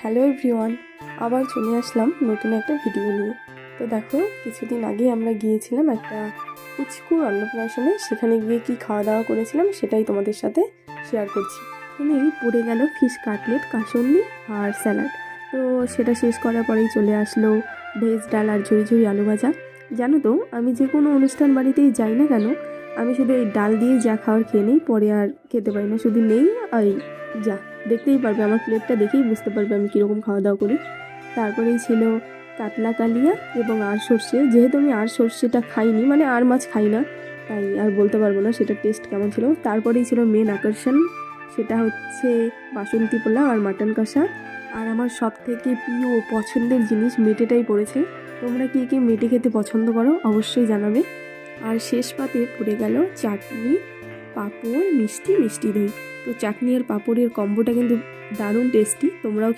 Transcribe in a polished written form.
Hello everyone, আবার চলে আসলাম নতুন একটা ভিডিও নিয়ে। তো দেখো, কিছুদিন আগে আমরা গিয়েছিলাম একটা পুচকুর অন্নপ্রাশনে। সেখানে গিয়ে কি খাওয়া দাওয়া করেছিলাম সেটাই তোমাদের সাথে শেয়ার করছি। প্রথমেই পড়ে গেল ফিশ কাটলেট, কাসুন্দি আর স্যালাড। তো সেটা শেষ করার পরেই চলে আসলো ভেজ ডাল আর ঝুরি ঝুরি আলু ভাজা। জানো তো, আমি যে কোনো অনুষ্ঠান বাড়িতেই যাই না কেন, আমি শুধু এই ডাল দিয়ে যা খাওয়ার খেয়ে নিই, পরে আর খেতে পারি না। শুধু নেই আর যা, দেখতেই পারবে, আমার প্লেটটা দেখেই বুঝতে পারবে আমি কীরকম খাওয়া দাওয়া করি। তারপরেই ছিল কাতলা কালিয়া এবং আর সর্ষে। যেহেতু আমি আর সর্ষেটা খাইনি, মানে আর মাছ খাই না, তাই আর বলতে পারবো না সেটা টেস্ট কেমন ছিল। তারপরেই ছিল মেন আকর্ষণ, সেটা হচ্ছে বাসন্তী পোলাও আর মাটন কষা। আর আমার সব থেকে প্রিয় পছন্দের জিনিস মেটেটাই পড়েছে। তোমরা কি কি মেটে খেতে পছন্দ করো অবশ্যই জানাবে। আর শেষ পাতে পড়ে গেল চাটনি, পাঁপড়, মিষ্টি, মিষ্টি দই। তো চাটনি আর পাঁপড়ের কম্বোটা কিন্তু দারুণ টেস্টি, তোমরাও